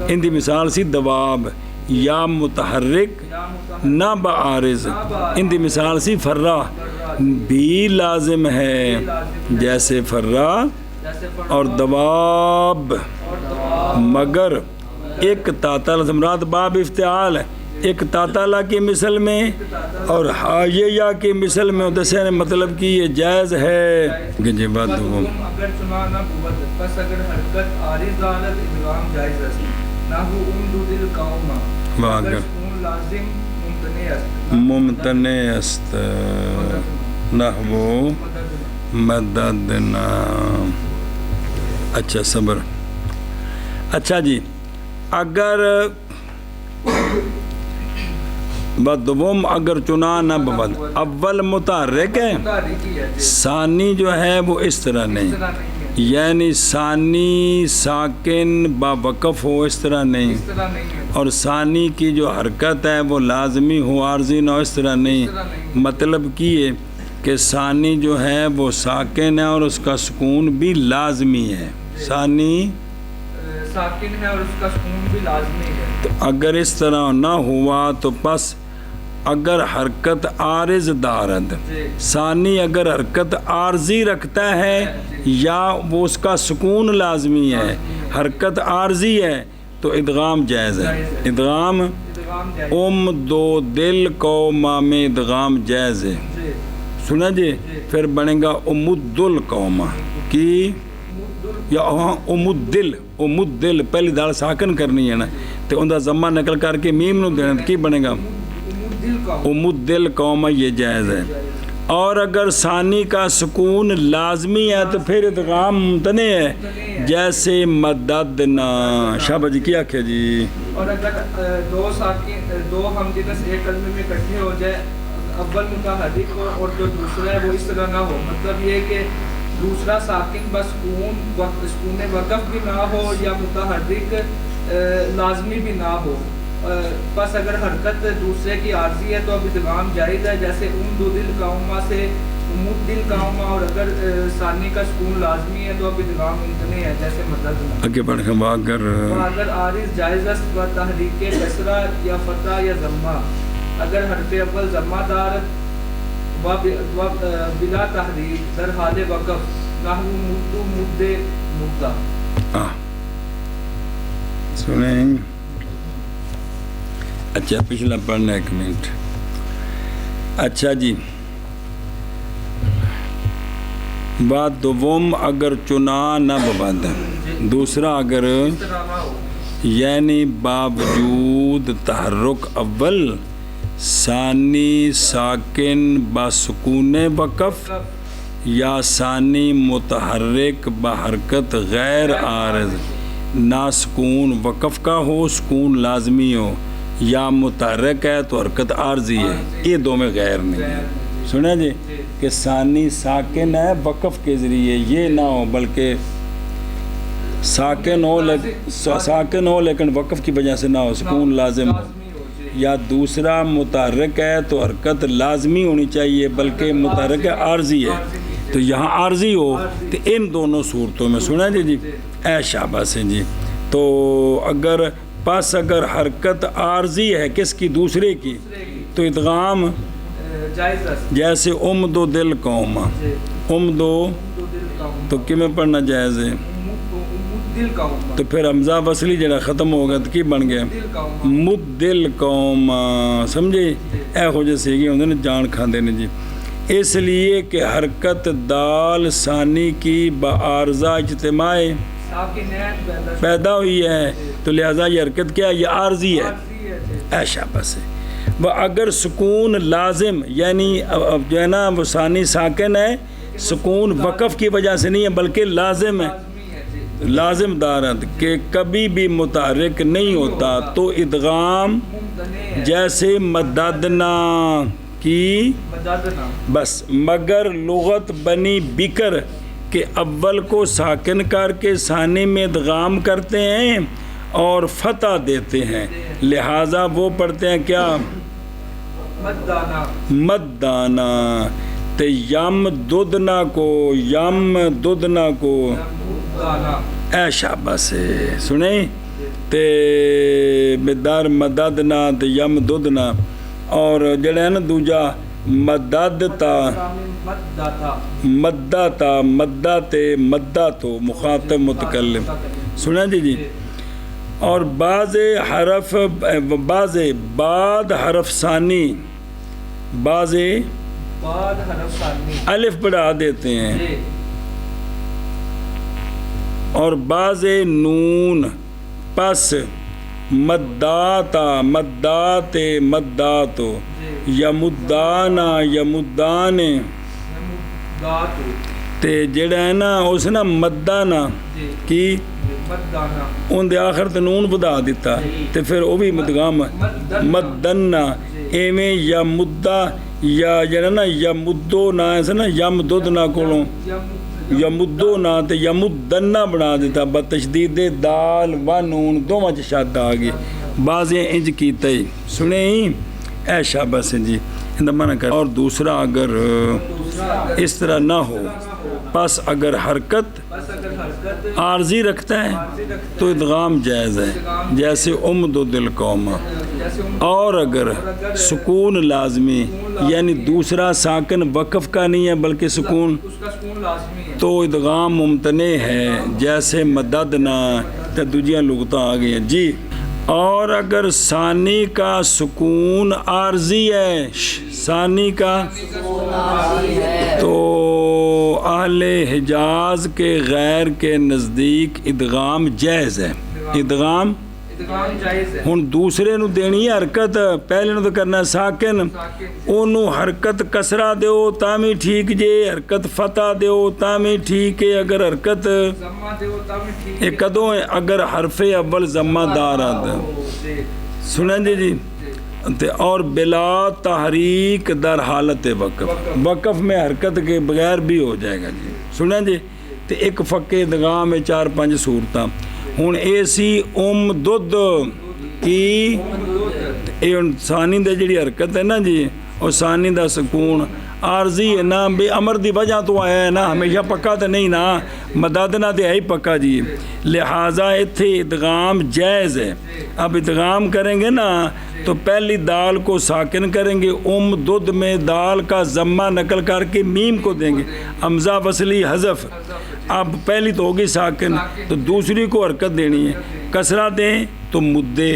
ان دی مثال سی دواب یا متحرک یا متحرک نہ بعارض، ان دی مثال سی فرا بھی لازم ہے جیسے فرا جیسے اور دواب، اور دعا مگر ایک تاتال مراد باب افتعال ہے، ایک تاتالہ کی مثل میں اور حایہ کی مثل میں دسے مطلب کہ یہ جائز ہے کہ جی بات وہ اگر چنا نہ بود پس اگر حرکت عارض دارد ادغام جائز است نہ ہو عمد دل قوما واگر اگر سکون لازم ممتنع است ممتنع است نحو مددنا۔ اچھا صبر، اچھا جی اگر بدوم اگر چنا نہ ببد اول متحرک ہے، متحرکی ہے ثانی جو ہے وہ اس طرح نہیں، اس طرح نہیں ہے، یعنی ثانی ساکن با وقف ہو اس طرح نہیں، اس طرح نہیں ہے، اور ثانی کی جو حرکت ہے وہ لازمی ہو عارضی نہ ہو اس طرح نہیں۔ مطلب کہ یہ کہ ثانی جو ہے وہ ساکن ہے اور اس کا سکون بھی لازمی ہے، ثانی ساکن ہے اور اس کا سکون بھی لازمی ہے۔ تو اگر اس طرح نہ ہوا تو پس اگر حرکت عارض دارد، جی ثانی اگر حرکت عارضی رکھتا ہے یا وہ اس کا سکون لازمی ہے، حرکت عارضی ہے تو ادغام جائز ہے، ادغام ادغام جائز دو دل قوما میں ادغام جائز ہے، جی سنا جی پھر بنے گا امد القوما کی یا ہاں امد دل پہلی دال ساکن کرنی ہے نا تو ان کا ضمہ نقل کر کے میم نو دینا کی بنے گا دل کا امد دل قوما، یہ جائز ہے۔ اور اگر ثانی کا سکون لازمی ہے تو پھر ادغام ممتنع ہے جیسے مددنا۔ شابہ جی کیا کیا جی؟ اور اگر دو ساکن دو ہم جنس ایک کلمے میں اکٹھے ہو جائے، اول متحرک ہو اور جو دوسرا ہے وہ اس طرح نہ ہو، مطلب یہ کہ دوسرا ساکن بسکون سکون وقف بھی نہ ہو یا متحرک لازمی بھی نہ ہو، بس اگر حرکت دوسرے کی عارضی ہے تو اب ادغام جائز ہے، جیسے دو دل قوما سے امود دل قوما، اور اگر ثانی کا سکون لازمی ہے تو اب ادغام ممتنع ہے جیسے مدد۔ آگے بڑھ کے اگر عارض جائز است و تحریک کسرہ یا فتح یا ضمہ، اگر حرف اول ضمہ دارت و بلا تحریک در حال وقف نحو مدو مد مدہ۔ سنیں اچھا پچھلا پڑھنا ایک منٹ۔ اچھا جی بات دوم اگر چنا نہ بباد، دوسرا اگر اس طرح نہ ہو، یعنی باوجود تحرک اول ثانی ساکن بسکون وقف یا ثانی متحرک بحرکت غیر عارض، نہ سکون وقف کا ہو سکون لازمی ہو، یا متحرک ہے تو حرکت عارضی ہے، یہ دو میں غیر نہیں ہے۔ سنا جی کہ ثانی ساکن ہے وقف کے ذریعے یہ نہ ہو بلکہ ساکن ہو لیکن وقف کی وجہ سے نہ ہو، سکون لازم ہو، یا دوسرا متحرک ہے تو حرکت لازمی ہونی چاہیے بلکہ متحرک عارضی ہے، تو یہاں عارضی ہو تو ان دونوں صورتوں میں سنا جی اے شابہ سے جی۔ تو اگر پس اگر حرکت عارضی ہے کس کی؟ دوسرے کی، تو ادغام جیسے دو دل قوما، دو تو کمیں پڑھنا جائز ہے؟ تو پھر حمزہ وصلی جڑا ختم ہوگا تو کی بن گیا مد دل قوما، سمجھے؟ اے ہو جیسے سیگی ہوندے نے جان کھاندے نے جی، اس لیے کہ حرکت دال ثانی کی بعارضہ اجتماع پیدا ہوئی ہے تو لہذا یہ حرکت کیا؟ یہ عارضی ہے، اے شابہ سے۔ وہ اگر سکون لازم یعنی جو ہے نا وہ ثانی ساکن ہے، سکون وقف کی وجہ سے نہیں ہے بلکہ لازم ہے، لازم دارت کہ کبھی بھی متحرک نہیں ہوتا تو ادغام جیسے مددنا کی، بس مگر لغت بنی بکر کہ اول کو ساکن کر کے ثانی میں ادغام کرتے ہیں اور فتح دیتے ہیں، لہٰذا وہ پڑھتے ہیں کیا؟ مددانا۔ تو یم ددنا کو اے شابہ سے سنیں، تے بدار مددنا تے یم ددنا اور جڑا ہے نا دوجا مدد تا مدہ تا مدہ تے مدہ تو مخاطب متکلم سنا جی اور بعض حرف بعض بعد حرف ثانی بعض الف بڑھا دیتے ہیں اور بعض نون پس مداتا مدات مداتو یمدانا یمدان تے جڑا ہے نا اس نا مدانا کی ان دے آخر تے نون بدا دیتا تے پھر وہ بھی مدغام مدنا ایویں یا مدہ یا جڑا نا یا مدو نا ایسا نا یم دود نا کولوں یا مدو نا تے یا مدنا بنا دیتا بتشدید دال و نون دو مچ شاد آگی بعضیں انج کیتا ہی سنے ہی اے شاباش جی اندمانا کر اور دوسرا اگر اس طرح نہ ہو پس اگر حرکت عارضی رکھتا ہے تو ادغام جائز ہے جیسے امد دل قوم اور اگر سکون لازمی یعنی دوسرا ساکن وقف کا نہیں ہے بلکہ سکون تو ادغام ممتنع ہے جیسے مددنا تے دوجیاں لغتاں آ گئی ہیں جی اور اگر ثانی کا سکون عارضی ہے ثانی کا تو اہل حجاز کے غیر کے نزدیک ادغام جائز ہے ادغام ہن دوسرے نو دینی ہے حرکت پہلے نو تو کرنا ساکن اونو حرکت کسرہ دیو تامی ٹھیک جے حرکت فتح دیو تامی ٹھیک ہے اگر حرکت ایک کدوں ہے اگر حرف اول ضمہ دار آتا سنیں جی اور بلا تحریک در حالت وقف وقف میں حرکت کے بغیر بھی ہو جائے گا جی سنیں جی تو ایک فقہ ادغام میں 4-5 صورتاں ہن اے سی دودھ کی ثانی دے جڑی حرکت ہے نا جی اور ثانی دا سکون عارضی ہے نا بے امر دی وجہ تو آیا ہے نا ہمیشہ پکا تو نہیں نا مدادنا دے آئی پکا جی لہٰذا اتھے ادغام جائز ہے اب ادغام کریں گے نا تو پہلی دال کو ساکن کریں گے دودھ میں دال کا ضمہ نقل کر کے میم کو دیں گے حمزہ وصلی حذف اب پہلی تو ہوگی ساکن تو دوسری کو حرکت دینی ہے کسرہ دیں تو مدے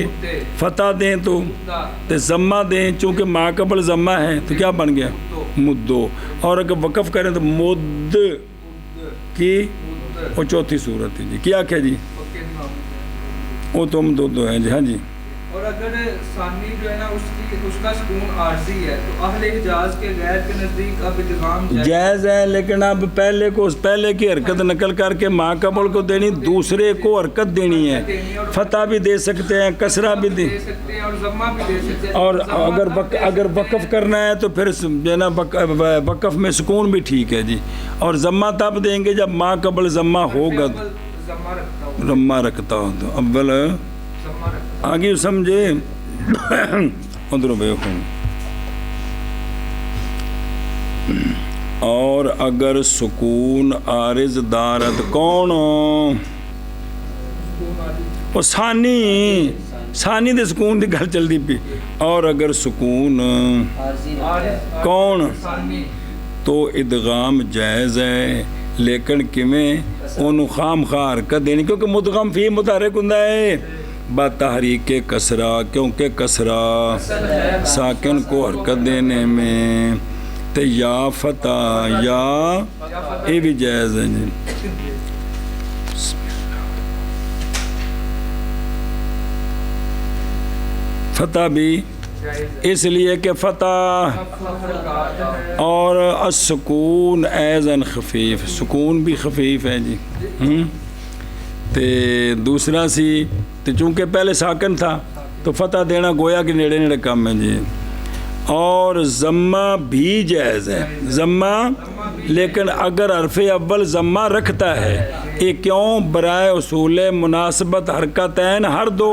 فتح دیں تو ضمہ دیں چونکہ ما قبل ضمہ ہے تو کیا بن گیا مدو اور اگر وقف کریں تو مد کی وہ چوتھی صورت ہے جی کیا کیا جی وہ تو ہم دو ہیں جی ہاں جی اور اگر ثانی جو ہے نا اس کا سکون عارضی ہے تو اہل حجاز کے غیر کے نزدیک اب ادغام جائز ہے لیکن اب پہلے کی حرکت نقل کر کے ما قبل کو دینی دوسرے کو حرکت دینی ہے فتح بھی دے سکتے ہیں کسرہ بھی دے سکتے ہیں اور ضمہ بھی دے سکتے ہیں اور اگر وقف کرنا ہے تو پھر جو ہے نا وقف میں سکون بھی ٹھیک ہے جی اور ضمہ تب دیں گے جب ما قبل ضمہ ہوگا ضمہ رکھتا ہو تو اول آگے سمجھے ادھر اور اگر سکون عارض دارت کون وہ ثانی دے سکون دی گل چلدی پی اور اگر سکون کون تو ادغام جائز ہے لیکن کیویں اونوں خام خواہ حرکت دینی کیونکہ مدغم فی متحرک ہوندا ہے با تحریک کسرہ کیونکہ کسرہ ساکن کو حرکت دینے میں تے یا فتح یا یہ بھی جائز ہے جی فتح بھی اس لیے کہ فتح اور السکون ایزن خفیف سکون بھی خفیف ہے جی تے دوسرا سی تے چونکہ پہلے ساکن تھا تو فتح دینا گویا کہ نیڑے نیڑے کم ہے جی اور ضمہ بھی جائز ہے ضمہ لیکن اگر حرف اول ضمہ رکھتا ہے یہ کیوں برائے اصول مناسبت حرکتین ہر دو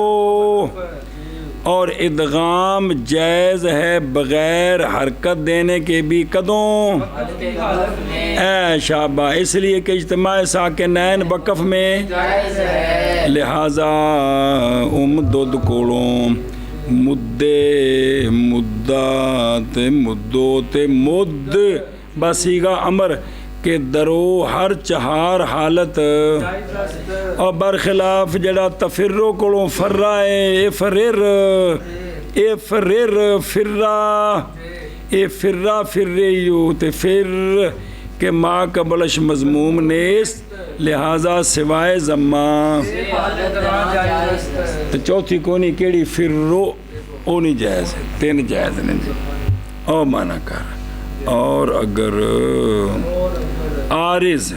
اور ادغام جائز ہے بغیر حرکت دینے کے بھی کدوں وقت کی حالت میں اے شابہ، اس لیے کہ اجتماع ساکنین وقف میں جائز ہے۔ لہذا دودھ کوڑوں مدے مدہ تے مدو تے مد بسیگا امر کہ درو ہر چہار حالت جائز است اور برخلاف جڑا تفرو کولوں فرا اے فرر اے فرر فرا اے فرا فرریو تے فر کہ ما قبلش مضموم نیست لہذا سوائے زماں حالت جائز است تو چوتھی کونی کیڑی فرو او نہیں جائز ہے، تین جائز نہیں جی او مانا کر۔ اور اگر عارض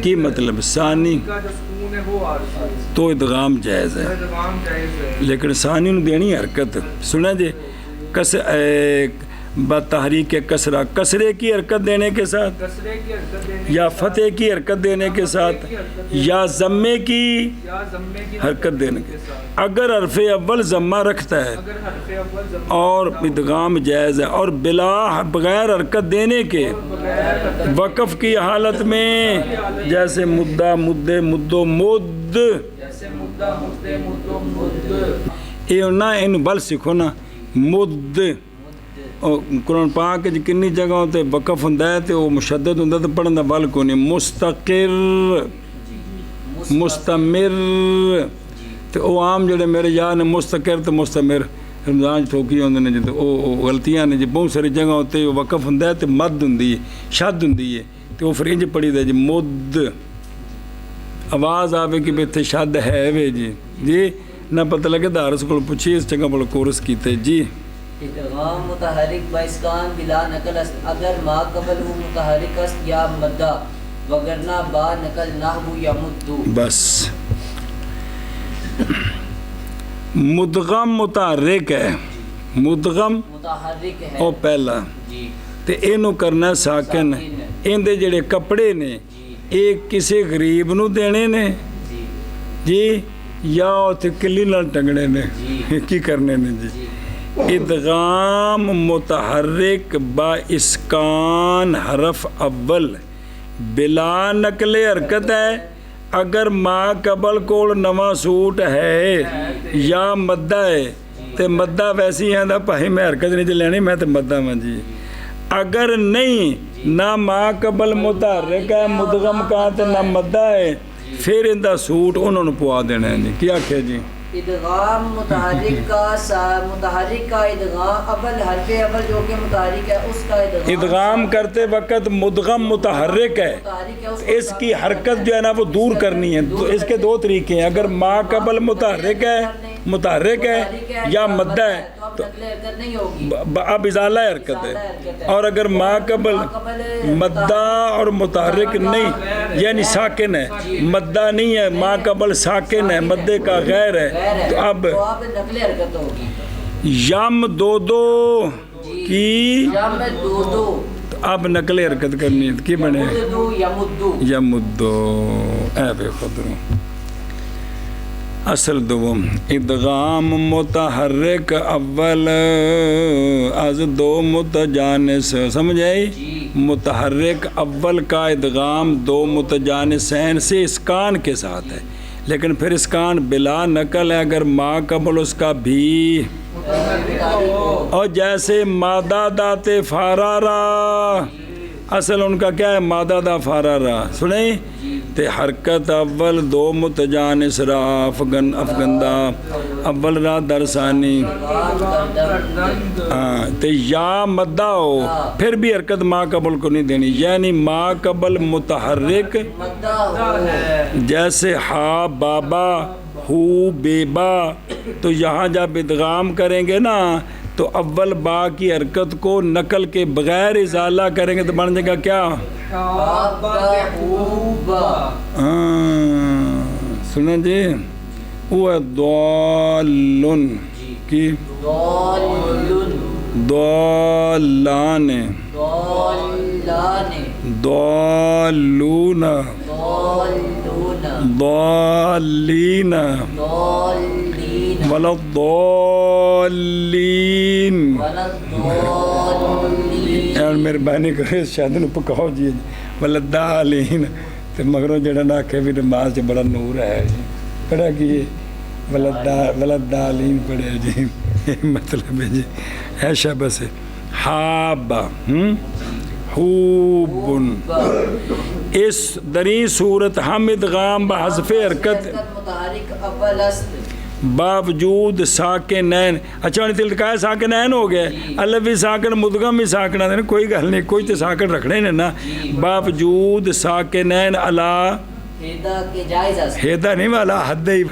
کی مطلب ثانی کا جو سکون ہے وہ عارض ہے، تو ادغام جائز ہے، ادغام جائز ہے۔ لیکن ثانی نو دینی حرکت سنا جی بتحریک کسرہ کسرے کی حرکت دینے کے ساتھ کسرے کی حرکت دینے یا فتح کی حرکت دینے کے ساتھ یا ضمے کی یا ضمے کی حرکت دینے کے ساتھ اگر حرف اول ضمہ رکھتا ہے اگر حرف اول ضمہ اور ادغام جائز ہے، اور بلا بغیر حرکت دینے کے وقف کی حالت میں جیسے مدہ مدے مدو مد جیسے مدہ مدے مدو مد یہ نہ ان بل سکھو نا مد اور قرآن پاک کنی جگہوں تے وقف ہوندا ہے تے وہ مشدد ہوندا تے پڑھن دا بل کوئی نہیں مستقر مستمر تے او عام جڑے میرے یار نے مستقر تے مستمر رمضان ٹھوکی ہوندے نے جے او غلطیاں نے جی بہت ساری جگہوں تے وقف ہوندا ہے تے مد ہوندی ہے شد ہوندی ہے تے وہ فرنج پڑھی دا جی مد آواز آوے کہ بیتھے شد ہے وے جی نہ پتہ لگے دارس کو پوچھی اس جگہ پر کورس کیتے جی ادغام متحرک باسکان بلا نقل است اگر ما قبل ہو متحرک است یا مدہ وگرنہ با نقل نحو یا مدو۔ بس مدغم متحرک ہے، مدغم متحرک ہے او پہلا جی تے اینو کرنا ساکن ایندے جڑے کپڑے نے ایک کسی غریب نو دینے نے جی جی یا تے کلی نال ٹنگنے نے کی کرنے نے جی ادغام متحرک با اسکان حرف اول بلا نقل حرکت ہے اگر ما قبل کول نواں سوٹ ہے یا مدہ ہے تے مدہ ویسی ہے دا پہی میں حرکت نہیں لینی میں تے مدہ میں جی اگر نہیں نہ ما قبل متحرک ہے مدغم کا تے نہ مدہ ہے پھر ان دا سوٹ انہوں نے پوا دینا ہے جی کیا کہے جی ادغام متحرک کا ادغام اول حرف اول جو کہ متحرک ہے اس کا ادغام کرتے وقت مدغم متحرک ہے اس کی حرکت جو ہے نا وہ دور کرنی ہے اس کے دو طریقے ہیں اگر ما قبل متحرک ہے یا مدہ ہے تو اب ازالہ حرکت ہے اور اگر ما قبل مدہ اور متحرک نہیں یعنی ساکن ہے مدہ نہیں ہے ما قبل ساکن ہے مدے کا غیر ہے تو اب نقل حرکت ہوگی یم دو دو کی تو اب نقل حرکت کرنی ہے کی بنے یمدو اے بے خدروں اصل دوم ادغام متحرک اول از دو متجانس سمجھ آئی متحرک اول کا ادغام دو متجانسین سے اسکان کے ساتھ ہے لیکن پھر اسکان بلا نقل ہے اگر ما قبل اس کا بھی اور جیسے مادہ داتے فارارا اصل ان کا کیا ہے مادہ دا فارارا سنیں تے حرکت اول دو متجانس را افغندہ اول را درسانی تے یا مدہ ہو پھر بھی حرکت ما قبل کو نہیں دینی یعنی ما قبل متحرک جیسے ہا بابا ہو بیبا تو یہاں جب ادغام کریں گے نا تو اول با کی حرکت کو نقل کے بغیر ازالہ کریں گے تو بن جائے گا کیا سنیں جی وہ ہے دولن کی دولان دولون ضالین ولضالین ولضالین یار مہربانی کرو اس شاید نو پکاؤ جی ولضالین تے مگروں جڑا نہ کہ بھی نماز چ بڑا نور ہے جی پڑھا کی ولضالین پڑھے جی مطلب ہے جی ایشا بس حابہ حوبن اس دری صورت ہم ادغام بحذف حرکت متحرک اول است باوجود ساکنین اچھا انہیں تلتقاء ساکنین ہو گئے الف بھی ساکن مدغم بھی ساکنہ دینا کوئی گل نہیں کوئی تو ساکن رکھنے نے نا باوجود ساکنین علا ہیدہ کے جائز است ہیدہ نہیں والا حد ہی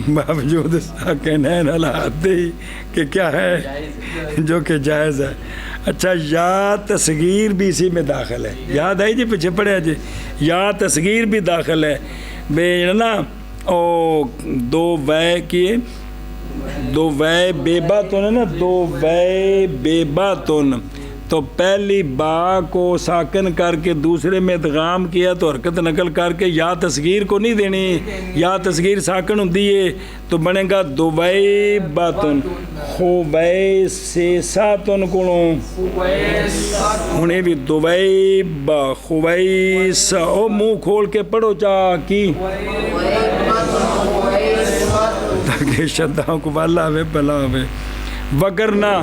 باوجود ساکنین علا حد ہی کہ کیا ہے جو کہ جائز ہے اچھا یا تصغیر بھی اسی میں داخل ہے یاد آئی جی پیچھے پڑے جی یا تصغیر بھی داخل ہے بے نا او دو وے کیے دو وے بے باتن ہے نا دو وے بے باتن تو پہلی با کو ساکن کر کے دوسرے میں ادغام کیا تو حرکت نقل کر کے یا تصغیر کو نہیں دینی یا تصغیر ساکن ہوں دیئے تو بنے گا دو وے باتن خو وے سے ساتن کنوں انہیں بھی دو وے با خو وے سا او منہ کھول کے پڑھو چاہ کی تاکہ شدہوں کو والا ہوئے بلا ہوئے وگرنہ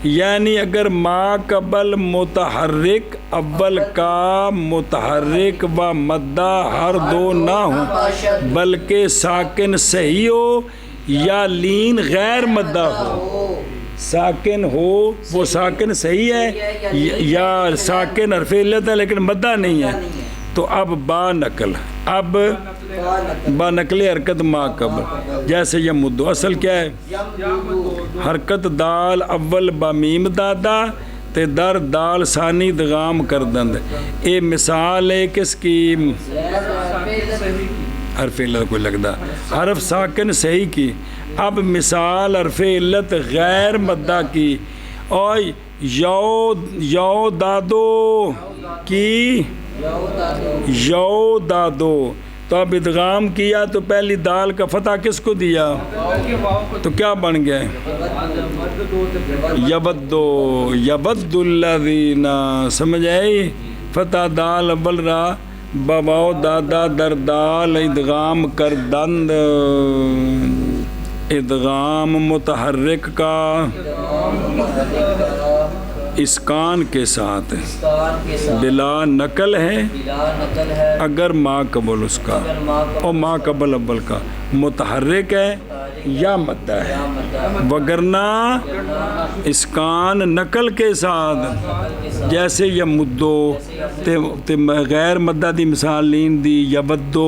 یعنی اگر ما قبل متحرک اول کا متحرک و مدہ ہر دو نہ ہوں بلکہ ساکن صحیح ہو یا لین غیر مدہ ہو ساکن ہو وہ ساکن صحیح ہے یا ساکن حرف علت ہے لیکن مدہ نہیں ہے تو اب با نقل اب با نقل حرکت ما قبل جیسے یمدو اصل کیا ہے حرکت دال اول با میم دادا تے در دال ثانی ادغام کردند اے مثال ہے کس کی حرف علت کو لگدا حرف ساکن صحیح کی اب مثال حرف علت غیر مدہ کی اور یو دادو کی یو دادو تو اب ادغام کیا تو پہلی دال کا فتح کس کو دیا تو کیا بن گیا یبد الذین سمجھ آئی فتح دال اول را بواو دادا در دال ادغام کردند ادغام متحرک کا اسکان کے ساتھ بلا نقل ہے اگر ما قبل اس کا اور ما قبل اول کا متحرک ہے یا مدہ ہے وگرنہ اسکان نقل کے ساتھ جیسے یمدو غیر مدہ دی مثال لین دی یبدو